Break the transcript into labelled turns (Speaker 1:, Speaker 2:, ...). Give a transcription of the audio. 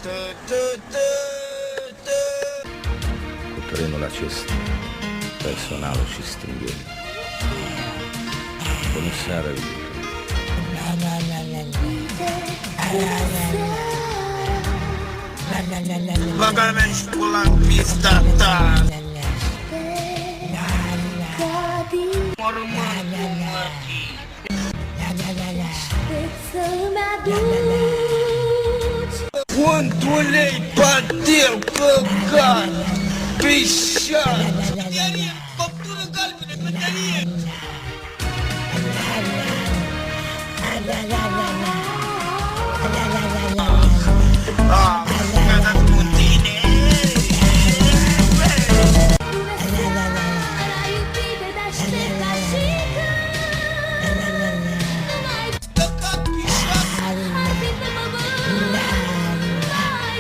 Speaker 1: Cu trenul acesta, personalul și stingherii. Bună seara,
Speaker 2: Vagamente com la pista tá. Quando olhei bateu căcat, pișat. Meterie, coptură galbenă, meterie.